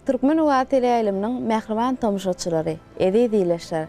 Türkmen Uwa teleýalynyň mähriban tomuşaçylary, edi diýleşler.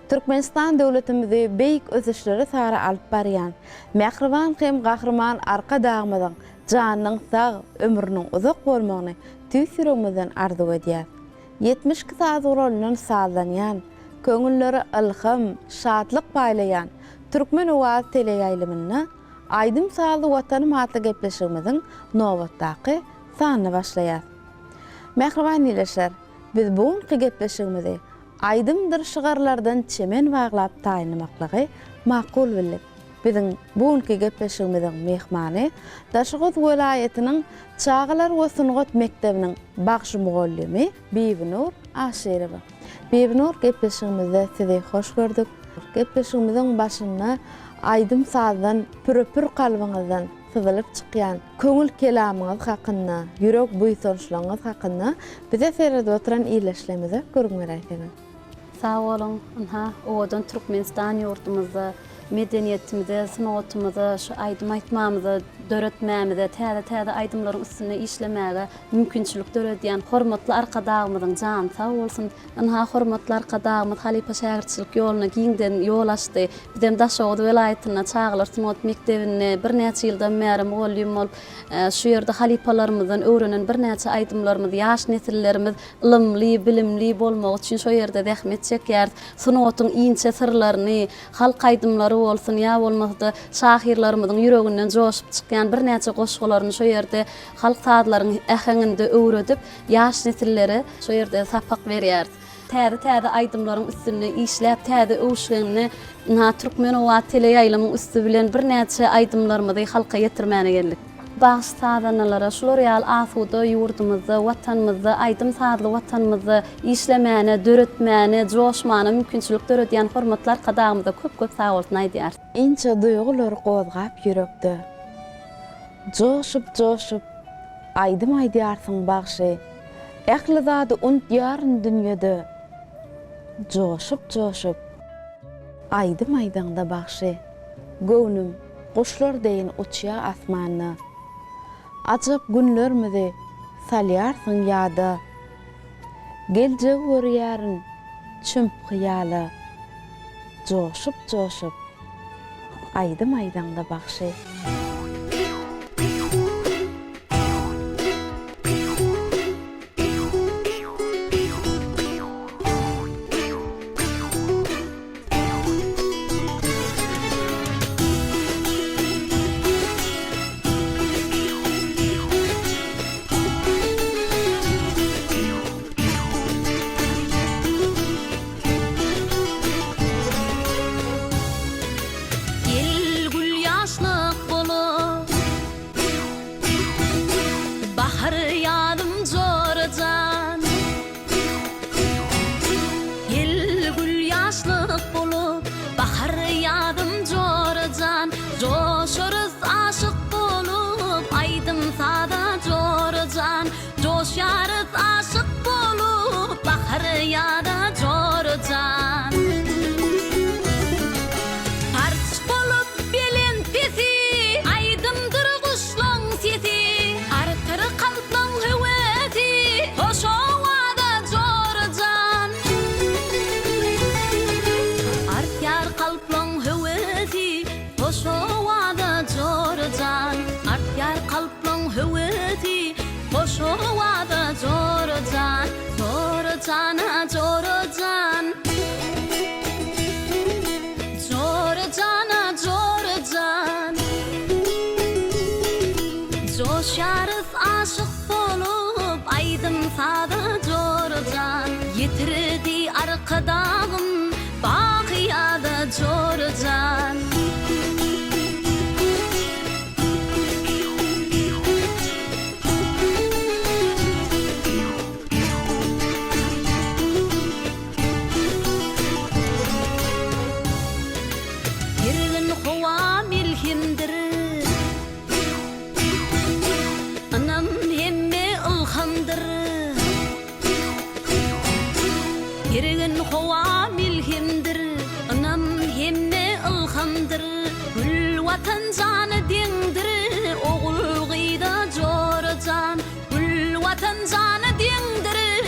Türkmenistan döwletimizi beýik özüşleri sara alyp barýan, mähriban hem gahrman arka dagmydyň, janynyň sag, ömrüniň uzak bolmagyny tüýsüregimizden arzu edýär. 72 saat rolundan sazlanýan, köňülleri ilham, şadlyk paýlaýan Türkmen Uwa teleýalynyny Aydym sağlı vatanım hatlı gepleşigimiziň nowatdaky sanyny başlaýar. Mähriban diýleşler, biz buňky gepleşigimizi aydymdyr şygarlardan çemen baglap taýynamaklygy makul bilip, biziň buňky gepleşigimiziň mehmany Daşygoz welaýatynyň Çağlar we Sunugat mektebiniň bagşy mugallymy Bibinur Aşerewa. Bibinur, gepleşigimizde sizi hoş gördük. Gepleşigimiziň başynda aydym sazdan püröpür kalbyňyzdan syzylyp çykýan köňül kelamyňyz hakynda, ýürek buýsunçlaryňyz hakynda bize serede oturan iýleşlerimizi görüňmeräýsiniz. Sağ olun. Odan Türkmenistan ýurtymyzda, medeniýetimizi, sanatymyzy, şu aydym aýtmamyzy, döretmämizi, täze aydymlaryň üstüne işlemäge mümkinçilik döredýän hormatly arkadagymyzyň jany sağ bolsun. Hormatly arkadagymyz Halipa şäherçilik ýoluna giňden ýol açdy. Bizem Daşoğuz welaýatyna Çağlar Sunugat mektebine bir näçe ýyldan bäri mugallim bolup, şu ýerde halipalarymyzdan öwrenen bir näçe aydymlarymyz, ýaş nesillerimiz ilmli, bilimli bolmak üçin şu ýerde zähmet çekýär. Sunugatyň iňçe sirlerini, halk aydymlary bolsun, ýa bolmasa şahirlarymyzyň ýüreginden joşup çykýan bir näçe goşgularyny şu ýerde halk sazlarynyň äheňinde öwredip, ýaş nesillere şu ýerde sapak berýär. Täze aydymlaryň üstüne işläp, täze öwüşlerini Türkmen Uwa teleýalynyň üstü bilen bir näçe aydymlarymyzy halka ýetirmäne geldik. Baş sazanalara, şular ýaly asuda ýurdumyzda, watanymyzda, aydym sazly watanymyzda işlemäne, döretmäne, joşmana mümkinçilik döredýän hormatlar kadagymyzda köp sag bolsun aýdýar. Inçe duýgular gozgap ýürekde. Joşup, aydym aýdýarsyň bagşy. Ähli zady unutýaryn dünýede. Joşup, aydym aýdanda bagşy. Göwnüm, guşlar deýin uçýar asmanyna. Ajap günlerimizi salýarsyň ýada. Geljek görýärin çümp hyýala. Joşup, aydym aýdanda bagşy. Joşarys aşyk bolup aydym sada jorjan, ýetirdi arkadagym bagyýada jorjan. Yergen hova milhimdir, anam hemme ilhamdir. Gül vatan canı dengdir, oğul gıyda jorjan. Gül vatan canı dengdir,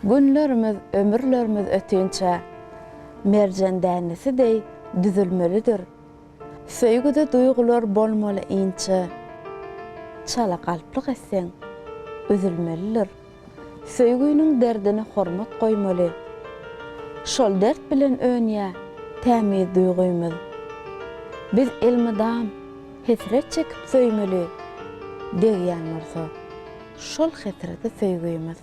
Günlerimiz, ömürlerimiz ötünçe merjen dänesi dey düzülmelidir. Söýgüde duygular bolmaly inçe. Çala galplyk etseň üzülmelidir. Söýgüniň derdine hormat goýmaly. Şol dert bilen öňe tämiz duýgymyz. Biz elmedam hesret çekip söýmeli diýýän bolsa, şol hesreti söýgüýmiz.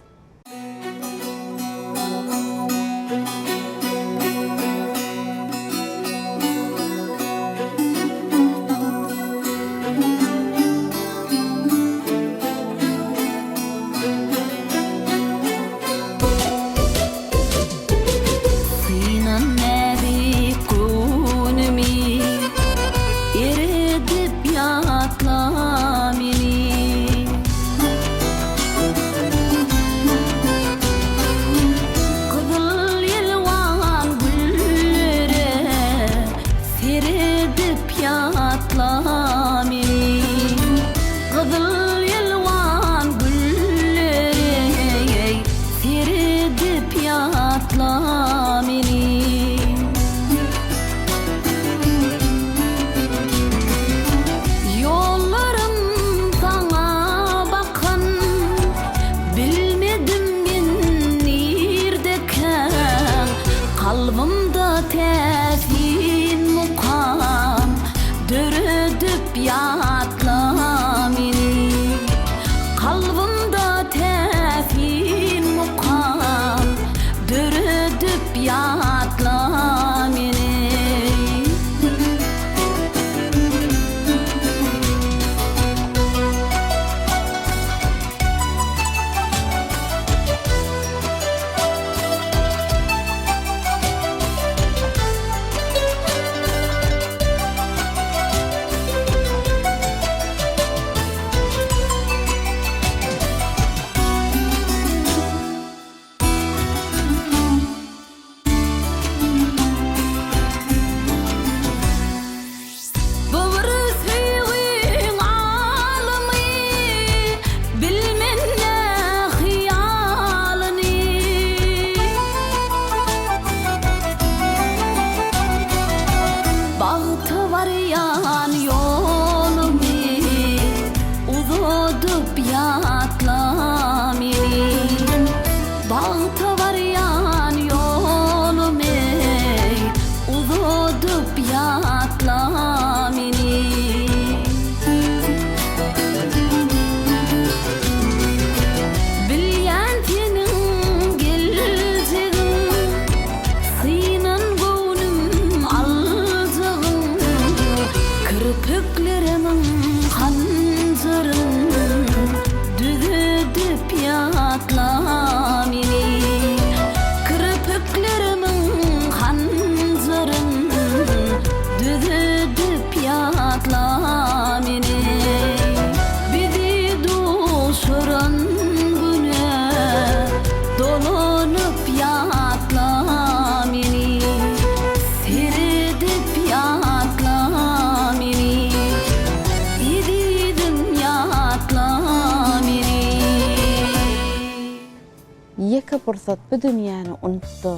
Yeke pursat bu dünýäni unutdy.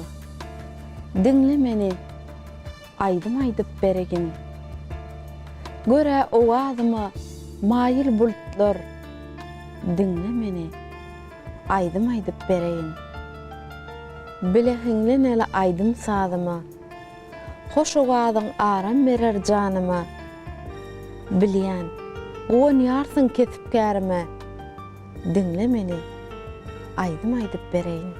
Dinle meni, aýdym aýdyp beregin. Göre owazymy maýyl bulutlar. Dinle meni, aýdym aýdyp beregin. Bilehiňle näle aýdym sazyma. Hoş owazyň aram berer janyma. Bilýän, goňarsyň kesip kärime. Dinle meni, aýdym aýdyp bereýin.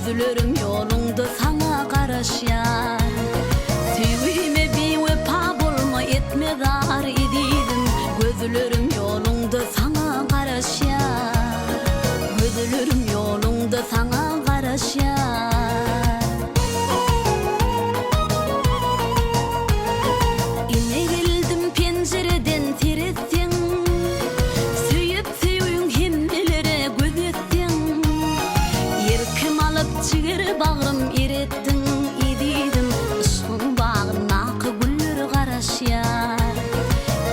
Gözlerim yolunda sana çigir bağrım erettin edidim ışığın bağına güller garaşyar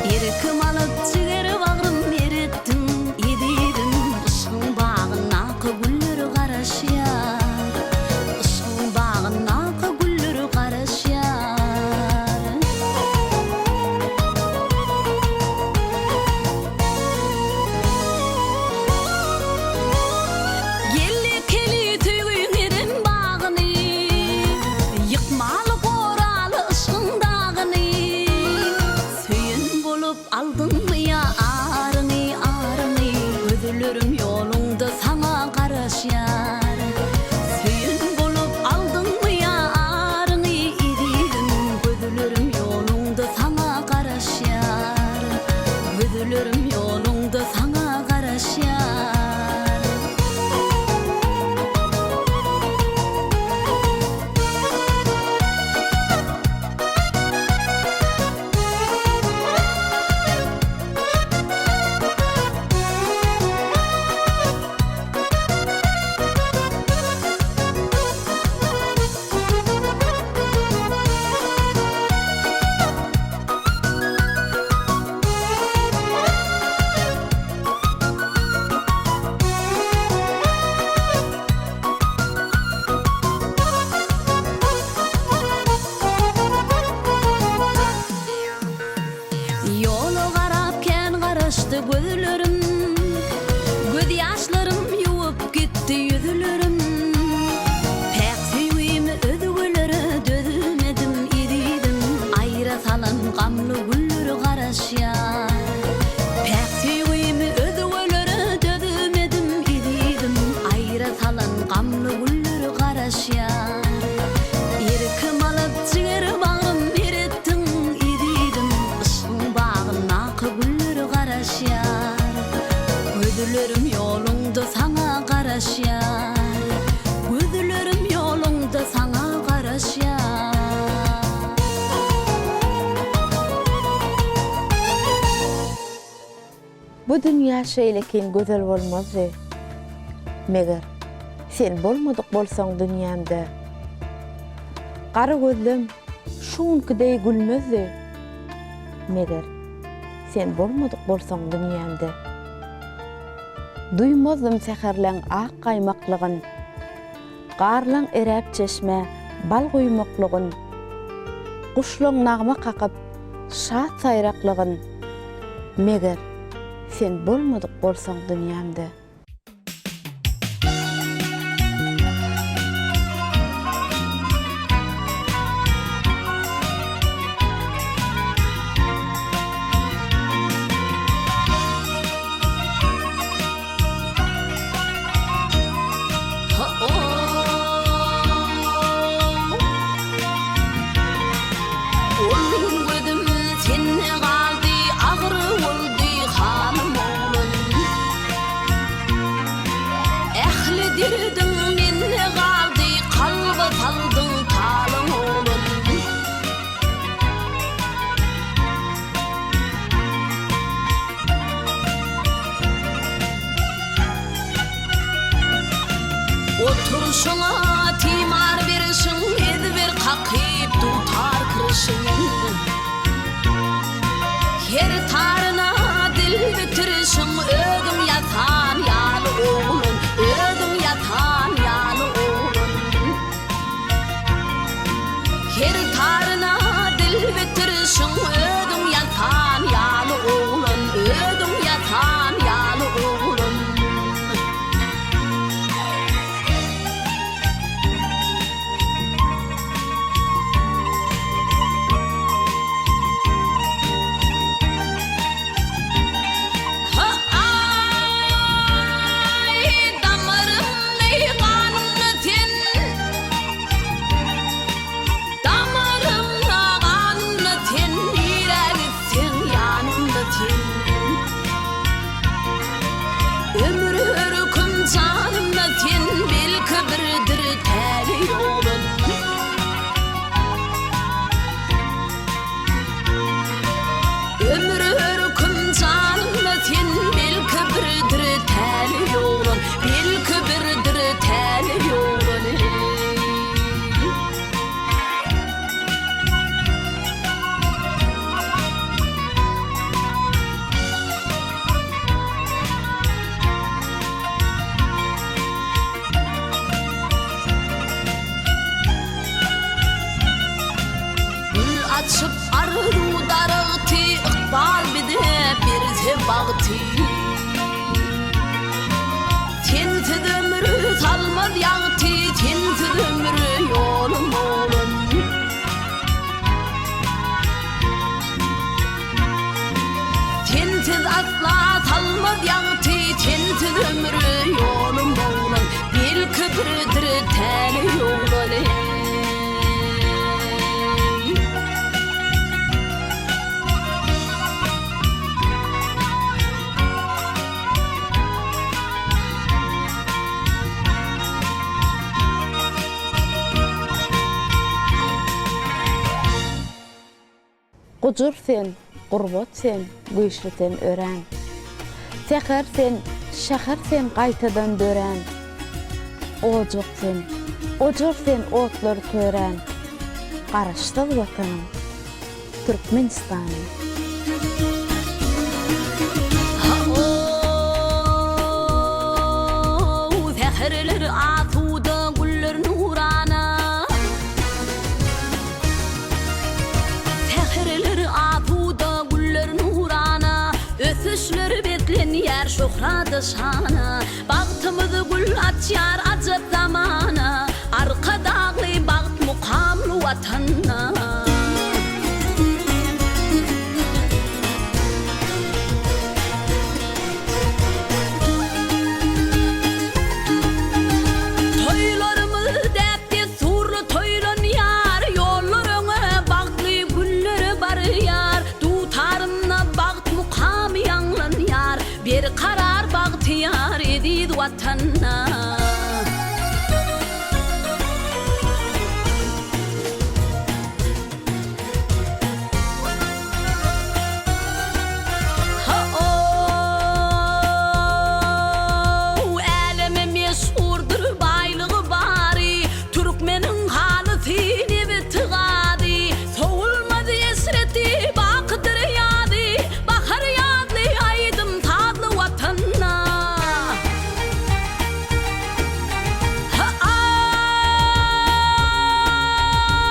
erkim alıp çigir bağrım erettin edidim ışığın bağına güller garaşyar ışığın bağına güller garaşyar Gelli keli tüyünlerin bağını yıkmalı koralı ışığın dağını Söyün bulup aldın mı ya arını arını Ödülürüm yolunda sana karaşyar Söyün bulup aldın mı ya arını edidim Ödülürüm yolunda sana karaşyar Ödülürüm yolunda sana karaşyar Yolu qarapken qaraşdı gözlerim Göz yaşlarım yuvup gitti yüzlerim Pek süyüğümü ödügülere dödümedim edidim Ayra salan gamlı güller qaraşyar Pek süyüğümü ödügülere dödümedim edidim Ayra salan gamlı güller qaraşyar Erkim alıp çigir bağrım erettin edidim Işığın bağına güller garaşyar Gözlerim yolunda sana garaşyar Gözlerim yolunda sana garaşyar Bu dünya şeýlekin gözel bolmazdy. Meger sen bolmadyk bolsaň dünýämde. Gara gözlem şunkydey gülmezdi. Meger sen bolmadyk bolsaň dünýämde. Duymazdym seherleň ak gaýmaklygyn. Garlaň eräp çeşme bal guýmaklygyn. Kuşlaň nagma kakıp şat sayraklygyn. Meger sen bolmadyk bolsaň dünýämde. Oturuşuna timar verişin edver kakip tutar kırışın Her tarına dil bitirişin ödüm yatan yalı oğlun Ödüm yatan yalı oğlun Her tarına dil bitirişin ödüm yatan yalı oğlun Ödüm yatan yalı oğlun Belki birdir teli yolun açıp arru darıgtı iqbal bide bir sebagtı Tinti ömrü salmaz yağtı tinti ömrü yolum oğlum Tinti asla salmaz yağtı tinti ömrü yolum oğlum bir kıbrıdır teli yolları Gucur sen, gurbot sen, güýçli sen ören. Seher sen, şäher sen gaýtadan dören. Ojak sen, ojur sen otlar kören. Garaşdyk watanym, Türkmenistan. Seherler atuda güller nurana Seherler atuda güller nurana Ösüşler betlen yer şohrada şana Bagtymyzy gül açyar ajat zamana Arka dağly bagt mukamly watanna Bir karar bahtiyar edid vatanna Eleme meşhurdur baylığı bari Türkmenin halı fini ve tıgadi Soğulmadı esreti bakıdır yadi Bahar yadlı aydım tadlı vatanna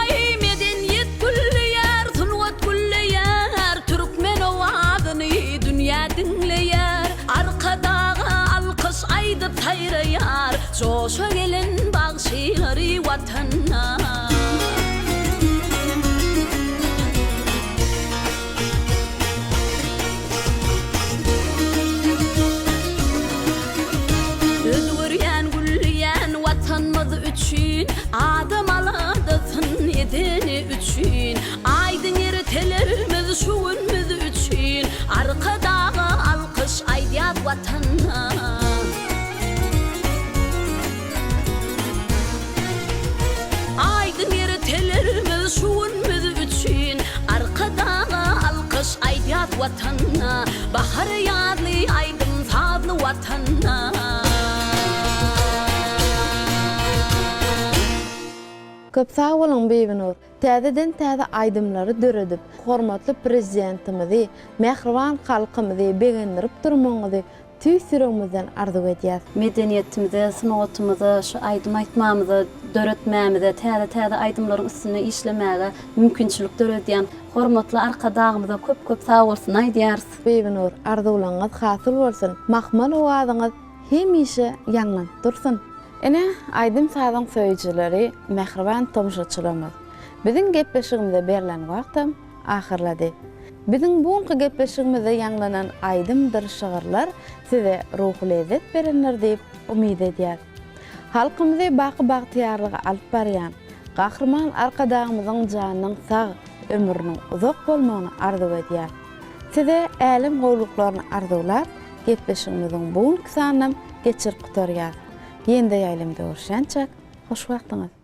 Ay medeniyet güllü yer, sunvat güllü yer Türkmen ovadını dünya dinleyer Arkadağa alkış aydıp tayrayar Coşa gelen bağışları vatanna Öldüryen gülleyen vatanımız üçün Adam aladasın edeni üçün Aydın ertelerimiz şuunumuz üçün Arkadağa alkış aydiyat vatanna Aydın ertelerimiz şuunumuz üçün Arkadağa alkış aydiyat vatanna Bahar yadlı aydın sadlı vatanna Köp sağ bolun Beýbinur. Täzeden täze aýdymlary döredip, hormatly prezidentimizi, mehriban halkymyzy begendirip durmaňyzy tüýsüregimizden arzu edýär. Medeniýetimize, sanagatymyza, şu aýdym aýtmamyza, döretmämize, täze aýdymlaryň üstüne işlemäge mümkinçilik döredýän hormatly arkadagymyza köp sağ bolsun aýdýarys. Beýbinur, arzulaňyz hasyl bolsun. Mahmal owazyňyz hemişe ýanlanyp dursun. Ene aýdym saýdyň söýjileri, mehriban tomuşaçylarymyz. Biziň gepleşigimize berilen wagtym ahyrlady. Biziň buňky gepleşigimize ýanglanan aýdymdyr şagyrlar size ruhy lezzet berenler diýip umyd edýär. Halkymyzy baky-bagtyarlyga alyp barýan, gahrman arkadagymyzyň janynyň sag, ömrüniň uzak bolmagyny arzu edýär. Size älim gowluklaryny arzular, gepleşigimiziň buňky sanyny geçirip gutarýar. Ýende ýaýlymda görüşençek, hoş wagtyňyz.